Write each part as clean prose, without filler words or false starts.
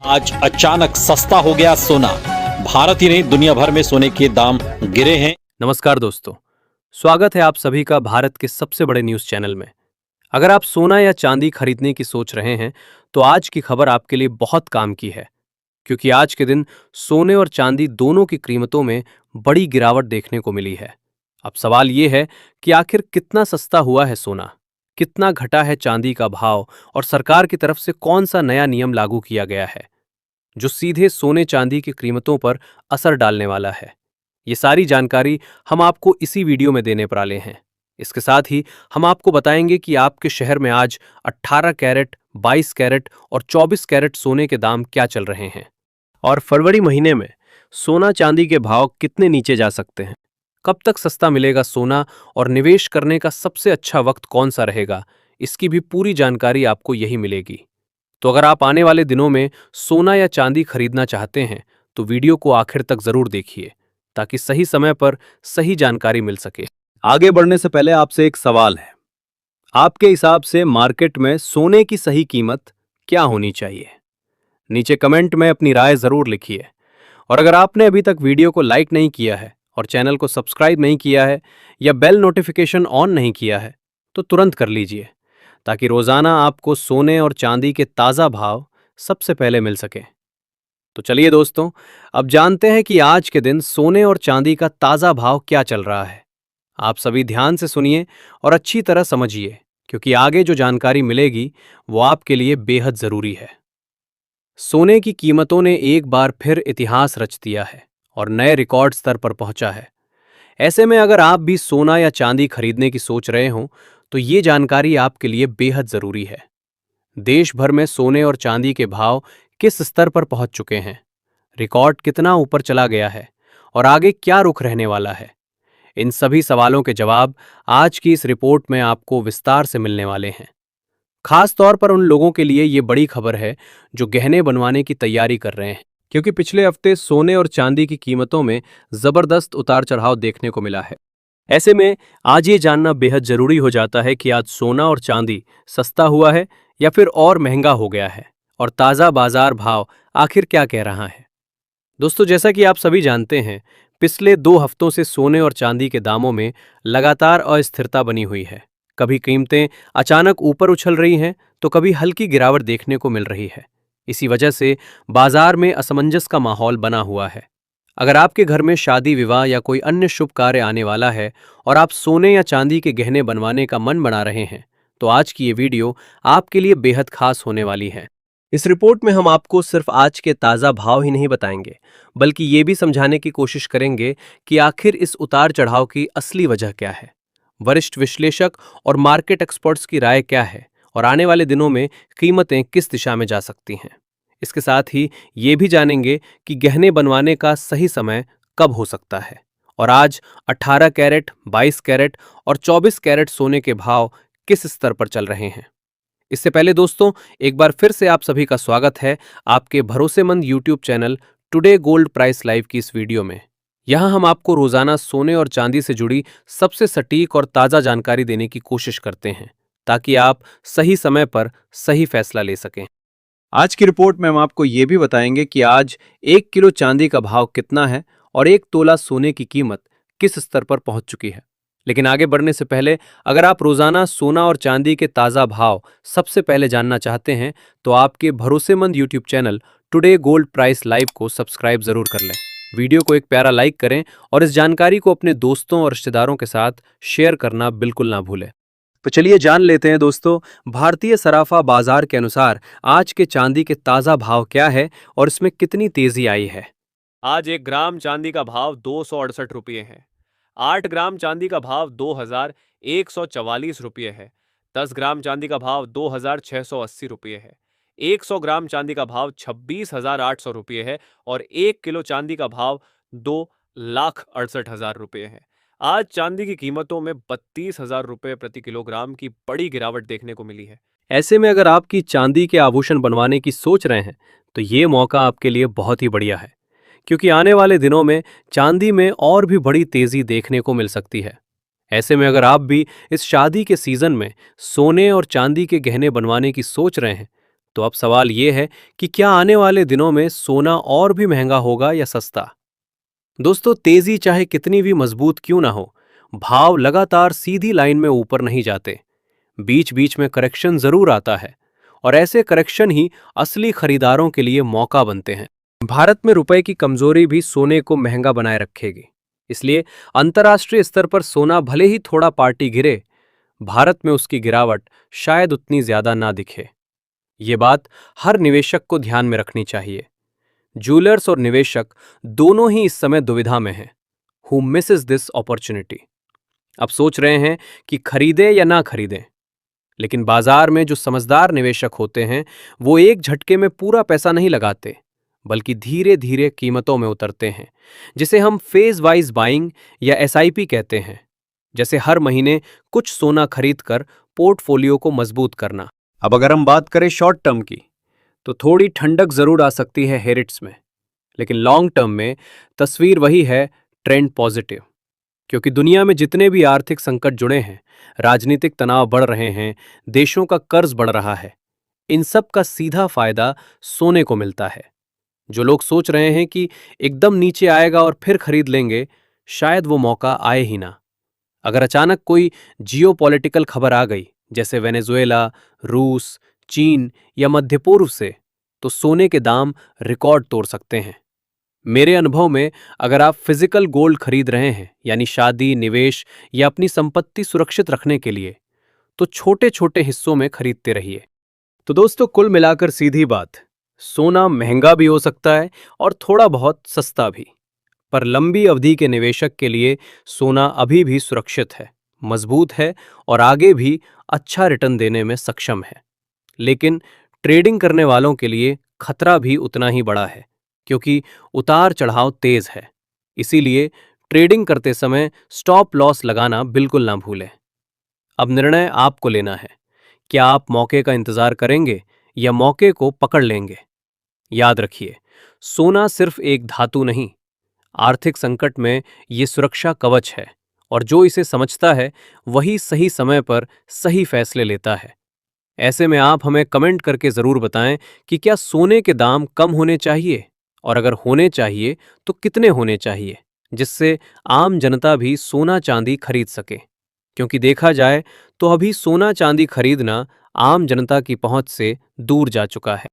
आज अचानक सस्ता हो गया सोना। भारत ही नहीं दुनिया भर में सोने के दाम गिरे हैं। नमस्कार दोस्तों, स्वागत है आप सभी का भारत के सबसे बड़े न्यूज चैनल में। अगर आप सोना या चांदी खरीदने की सोच रहे हैं तो आज की खबर आपके लिए बहुत काम की है, क्योंकि आज के दिन सोने और चांदी दोनों की कीमतों में बड़ी गिरावट देखने को मिली है। अब सवाल ये है कि आखिर कितना सस्ता हुआ है सोना, कितना घटा है चांदी का भाव और सरकार की तरफ से कौन सा नया नियम लागू किया गया है जो सीधे सोने चांदी की कीमतों पर असर डालने वाला है। ये सारी जानकारी हम आपको इसी वीडियो में देने वाले हैं। इसके साथ ही हम आपको बताएंगे कि आपके शहर में आज 18 कैरेट, 22 कैरेट और 24 कैरेट सोने के दाम क्या चल रहे हैं और फरवरी महीने में सोना चांदी के भाव कितने नीचे जा सकते हैं। कब तक सस्ता मिलेगा सोना और निवेश करने का सबसे अच्छा वक्त कौन सा रहेगा, इसकी भी पूरी जानकारी आपको यही मिलेगी। तो अगर आप आने वाले दिनों में सोना या चांदी खरीदना चाहते हैं तो वीडियो को आखिर तक जरूर देखिए, ताकि सही समय पर सही जानकारी मिल सके। आगे बढ़ने से पहले आपसे एक सवाल है। आपके हिसाब से मार्केट में सोने की सही कीमत क्या होनी चाहिए? नीचे कमेंट में अपनी राय जरूर लिखिए। और अगर आपने अभी तक वीडियो को लाइक नहीं किया है और चैनल को सब्सक्राइब नहीं किया है या बेल नोटिफिकेशन ऑन नहीं किया है तो तुरंत कर लीजिए, ताकि रोजाना आपको सोने और चांदी के ताजा भाव सबसे पहले मिल सके। तो चलिए दोस्तों, अब जानते हैं कि आज के दिन सोने और चांदी का ताजा भाव क्या चल रहा है। आप सभी ध्यान से सुनिए और अच्छी तरह समझिए, क्योंकि आगे जो जानकारी मिलेगी वो आपके लिए बेहद जरूरी है। सोने की कीमतों ने एक बार फिर इतिहास रच दिया है और नए रिकॉर्ड स्तर पर पहुंचा है। ऐसे में अगर आप भी सोना या चांदी खरीदने की सोच रहे हो तो ये जानकारी आपके लिए बेहद जरूरी है। देश भर में सोने और चांदी के भाव किस स्तर पर पहुंच चुके हैं, रिकॉर्ड कितना ऊपर चला गया है और आगे क्या रुख रहने वाला है, इन सभी सवालों के जवाब आज की इस रिपोर्ट में आपको विस्तार से मिलने वाले हैं। खास तौर पर उन लोगों के लिए ये बड़ी खबर है जो गहने बनवाने की तैयारी कर रहे हैं, क्योंकि पिछले हफ्ते सोने और चांदी की कीमतों में जबरदस्त उतार चढ़ाव देखने को मिला है। ऐसे में आज ये जानना बेहद जरूरी हो जाता है कि आज सोना और चांदी सस्ता हुआ है या फिर और महंगा हो गया है, और ताज़ा बाजार भाव आखिर क्या कह रहा है। दोस्तों, जैसा कि आप सभी जानते हैं, पिछले 2 हफ्तों से सोने और चांदी के दामों में लगातार अस्थिरता बनी हुई है। कभी कीमतें अचानक ऊपर उछल रही हैं तो कभी हल्की गिरावट देखने को मिल रही है। इसी वजह से बाजार में असमंजस का माहौल बना हुआ है। अगर आपके घर में शादी, विवाह या कोई अन्य शुभ कार्य आने वाला है और आप सोने या चांदी के गहने बनवाने का मन बना रहे हैं तो आज की ये वीडियो आपके लिए बेहद खास होने वाली है। इस रिपोर्ट में हम आपको सिर्फ आज के ताज़ा भाव ही नहीं बताएंगे, बल्कि ये भी समझाने की कोशिश करेंगे कि आखिर इस उतार चढ़ाव की असली वजह क्या है, वरिष्ठ विश्लेषक और मार्केट एक्सपर्ट्स की राय क्या है और आने वाले दिनों में कीमतें किस दिशा में जा सकती हैं। इसके साथ ही ये भी जानेंगे कि गहने बनवाने का सही समय कब हो सकता है और आज 18 कैरेट, 22 कैरेट और 24 कैरेट सोने के भाव किस स्तर पर चल रहे हैं। इससे पहले दोस्तों, एक बार फिर से आप सभी का स्वागत है आपके भरोसेमंद YouTube channel today gold price live की इस वीडियो में। यहां हम आपको रोजाना सोने और चांदी से जुड़ी सबसे सटीक और ताज़ा जानकारी देने की कोशिश करते हैं, ताकि आप सही समय पर सही फैसला ले सकें। आज की रिपोर्ट में हम आपको ये भी बताएंगे कि आज 1 किलो चांदी का भाव कितना है और 1 तोला सोने की कीमत किस स्तर पर पहुंच चुकी है। लेकिन आगे बढ़ने से पहले, अगर आप रोजाना सोना और चांदी के ताज़ा भाव सबसे पहले जानना चाहते हैं तो आपके भरोसेमंद YouTube channel today gold price live को सब्सक्राइब जरूर कर लें। वीडियो को एक प्यारा लाइक करें और इस जानकारी को अपने दोस्तों और रिश्तेदारों के साथ शेयर करना बिल्कुल ना भूलें। तो चलिए जान लेते हैं दोस्तों, भारतीय सराफा बाजार के अनुसार आज के चांदी के ताज़ा भाव क्या है और इसमें कितनी तेजी आई है। आज 1 ग्राम चांदी का भाव 268 रुपये है। 8 ग्राम चांदी का भाव 2144 रुपये है। 10 ग्राम चांदी का भाव 2680 रुपये है। 100 ग्राम चांदी का भाव 26,800 रुपये है और 1 किलो चांदी का भाव 2,68,000 रुपये है। आज चांदी की कीमतों में 32,000 रुपये प्रति किलोग्राम की बड़ी गिरावट देखने को मिली है। ऐसे में अगर आपकी चांदी के आभूषण बनवाने की सोच रहे हैं तो ये मौका आपके लिए बहुत ही बढ़िया है, क्योंकि आने वाले दिनों में चांदी में और भी बड़ी तेजी देखने को मिल सकती है। ऐसे में अगर आप भी इस शादी के सीजन में सोने और चांदी के गहने बनवाने की सोच रहे हैं तो अब सवाल ये है कि क्या आने वाले दिनों में सोना और भी महंगा होगा या सस्ता? दोस्तों, तेजी चाहे कितनी भी मजबूत क्यों ना हो, भाव लगातार सीधी लाइन में ऊपर नहीं जाते। बीच बीच में करेक्शन जरूर आता है, और ऐसे करेक्शन ही असली खरीदारों के लिए मौका बनते हैं। भारत में रुपए की कमजोरी भी सोने को महंगा बनाए रखेगी। इसलिए अंतर्राष्ट्रीय स्तर पर सोना भले ही थोड़ा पार्टी गिरे, भारत में उसकी गिरावट शायद उतनी ज्यादा ना दिखे। ये बात हर निवेशक को ध्यान में रखनी चाहिए। ज्वेलर्स और निवेशक दोनों ही इस समय दुविधा में हैं। Who Mrs this opportunity? अब सोच रहे हैं कि खरीदें या ना खरीदें, लेकिन बाजार में जो समझदार निवेशक होते हैं वो एक झटके में पूरा पैसा नहीं लगाते, बल्कि धीरे धीरे कीमतों में उतरते हैं, जिसे हम फेज वाइज बाइंग या एसआईपी कहते हैं। जैसे हर महीने कुछ सोना खरीदकर पोर्टफोलियो को मजबूत करना। अब अगर हम बात करें शॉर्ट टर्म की, तो थोड़ी ठंडक जरूर आ सकती है हेरिट्स में, लेकिन लॉन्ग टर्म में तस्वीर वही है, ट्रेंड पॉजिटिव। क्योंकि दुनिया में जितने भी आर्थिक संकट जुड़े हैं, राजनीतिक तनाव बढ़ रहे हैं, देशों का कर्ज बढ़ रहा है, इन सब का सीधा फायदा सोने को मिलता है। जो लोग सोच रहे हैं कि एकदम नीचे आएगा और फिर खरीद लेंगे, शायद वो मौका आए ही ना। अगर अचानक कोई जियोपॉलिटिकल खबर आ गई, जैसे वेनेजुएला, रूस, चीन या मध्य पूर्व से, तो सोने के दाम रिकॉर्ड तोड़ सकते हैं। मेरे अनुभव में अगर आप फिजिकल गोल्ड खरीद रहे हैं, यानी शादी, निवेश या अपनी संपत्ति सुरक्षित रखने के लिए, तो छोटे छोटे हिस्सों में खरीदते रहिए। तो दोस्तों, कुल मिलाकर सीधी बात, सोना महंगा भी हो सकता है और थोड़ा बहुत सस्ता भी, पर लंबी अवधि के निवेशक के लिए सोना अभी भी सुरक्षित है, मजबूत है और आगे भी अच्छा रिटर्न देने में सक्षम है। लेकिन ट्रेडिंग करने वालों के लिए खतरा भी उतना ही बड़ा है, क्योंकि उतार चढ़ाव तेज है। इसीलिए ट्रेडिंग करते समय स्टॉप लॉस लगाना बिल्कुल ना भूलें। अब निर्णय आपको लेना है, क्या आप मौके का इंतजार करेंगे या मौके को पकड़ लेंगे। याद रखिए, सोना सिर्फ एक धातु नहीं, आर्थिक संकट में ये सुरक्षा कवच है, और जो इसे समझता है वही सही समय पर सही फैसले लेता है। ऐसे में आप हमें कमेंट करके जरूर बताएं कि क्या सोने के दाम कम होने चाहिए, और अगर होने चाहिए तो कितने होने चाहिए, जिससे आम जनता भी सोना चांदी खरीद सके। क्योंकि देखा जाए तो अभी सोना चांदी खरीदना आम जनता की पहुंच से दूर जा चुका है।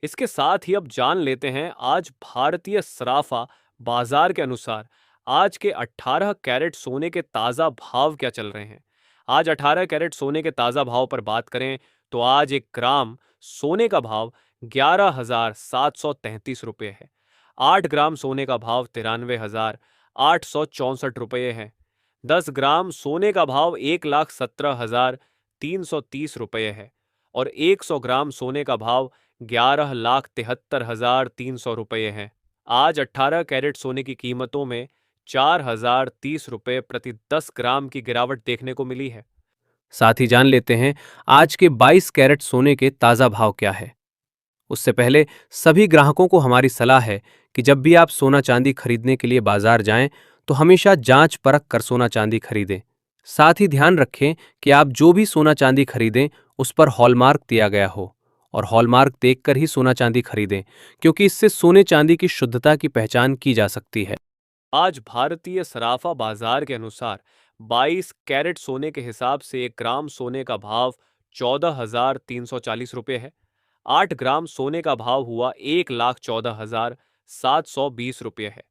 इसके साथ ही अब जान लेते हैं आज भारतीय सराफा बाजार के अनुसार आज के 18 कैरेट सोने के ताजा भाव क्या चल रहे हैं। आज 18 कैरेट सोने के ताजा भाव पर बात करें तो आज 1 ग्राम सोने का भाव 11,733 रुपये है। 8 ग्राम सोने का भाव 93,864 रुपये है। 10 ग्राम सोने का भाव 1,17,330 रुपये है और 100 ग्राम सोने का भाव 11,73,300 रुपये है। आज 18 कैरेट सोने की कीमतों में 4,030 रुपये प्रति 10 ग्राम की गिरावट देखने को मिली है। साथ ही जान लेते हैं आज के 22 कैरेट सोने के ताजा भाव क्या है। उससे पहले सभी ग्राहकों को हमारी सलाह है कि जब भी आप सोना चांदी खरीदने के लिए बाजार जाएं तो हमेशा जांच परख कर सोना चांदी खरीदें। साथ ही ध्यान रखें कि आप जो भी सोना चांदी खरीदें उस पर हॉलमार्क दिया गया हो, और हॉलमार्क देखकर ही सोना चांदी खरीदें, क्योंकि इससे सोने चांदी की शुद्धता की पहचान की जा सकती है। आज भारतीय सराफा बाजार के अनुसार 22 कैरेट सोने के हिसाब से 1 ग्राम सोने का भाव 14,340 रुपये है। 8 ग्राम सोने का भाव हुआ 1,14,720 रुपये है।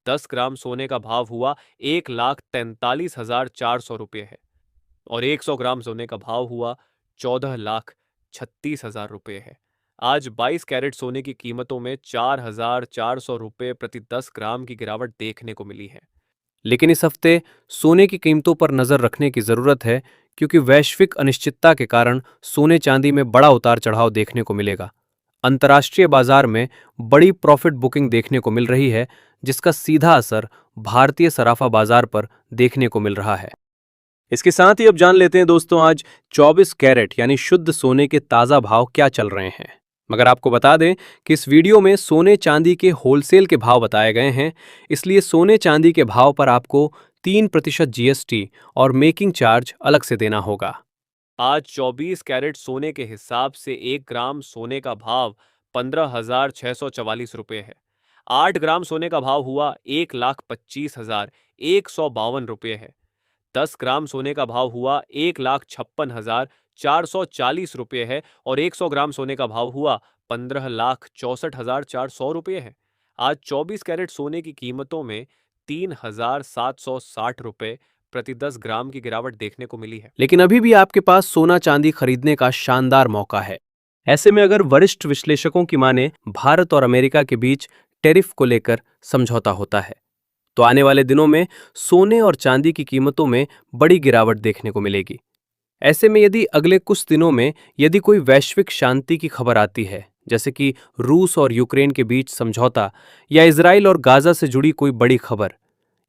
10 ग्राम सोने का भाव हुआ 1,43,400 रुपये है और 100 ग्राम सोने का भाव हुआ 14,36,000 रुपये है। आज 22 कैरेट सोने की कीमतों में 4,400 रुपये प्रति 10 ग्राम की गिरावट देखने को मिली है। लेकिन इस हफ्ते सोने की कीमतों पर नजर रखने की जरूरत है, क्योंकि वैश्विक अनिश्चितता के कारण सोने चांदी में बड़ा उतार चढ़ाव देखने को मिलेगा। अंतर्राष्ट्रीय बाजार में बड़ी प्रॉफिट बुकिंग देखने को मिल रही है, जिसका सीधा असर भारतीय सराफा बाजार पर देखने को मिल रहा है। इसके साथ ही अब जान लेते हैं दोस्तों, आज 24 कैरेट यानी शुद्ध सोने के ताजा भाव क्या चल रहे हैं। मगर आपको बता दें कि इस वीडियो में सोने चांदी के होलसेल के भाव बताए गए हैं, इसलिए सोने चांदी के भाव पर आपको 3% जीएसटी और मेकिंग चार्ज अलग से देना होगा। आज 24 कैरेट सोने के हिसाब से 1 ग्राम सोने का भाव 15,644 रुपये है। 8 ग्राम सोने का भाव हुआ 1,25,152 रुपये है। 10 ग्राम सोने का भाव हुआ 1,56,440 रुपये है और 100 ग्राम सोने का भाव हुआ 15,64,400 रुपये है। आज 24 कैरेट सोने की कीमतों में 3,760 रुपये प्रति 10 ग्राम की गिरावट देखने को मिली है। लेकिन अभी भी आपके पास सोना चांदी खरीदने का शानदार मौका है। ऐसे में अगर वरिष्ठ विश्लेषकों की माने भारत और अमेरिका के बीच टैरिफ को लेकर समझौता होता है तो आने वाले दिनों में सोने और चांदी की कीमतों में बड़ी गिरावट देखने को मिलेगी। ऐसे में यदि अगले कुछ दिनों में यदि कोई वैश्विक शांति की खबर आती है, जैसे कि रूस और यूक्रेन के बीच समझौता या इजराइल और गाजा से जुड़ी कोई बड़ी खबर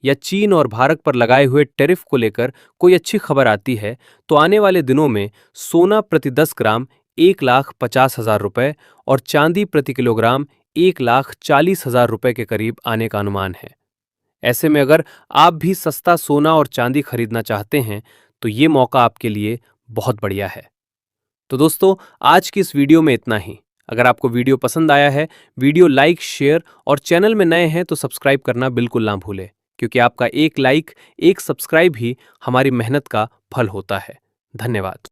या चीन और भारत पर लगाए हुए टैरिफ को लेकर कोई अच्छी खबर आती है तो आने वाले दिनों में सोना प्रति 10 ग्राम 1,50,000 रुपये और चांदी प्रति किलोग्राम 1,40,000 रुपये के करीब आने का अनुमान है। ऐसे में अगर आप भी सस्ता सोना और चांदी खरीदना चाहते हैं तो ये मौका आपके लिए बहुत बढ़िया है। तो दोस्तों, आज की इस वीडियो में इतना ही। अगर आपको वीडियो पसंद आया है, वीडियो लाइक, शेयर और चैनल में नए हैं तो सब्सक्राइब करना बिल्कुल ना भूलें, क्योंकि आपका एक लाइक, एक सब्सक्राइब ही हमारी मेहनत का फल होता है। धन्यवाद।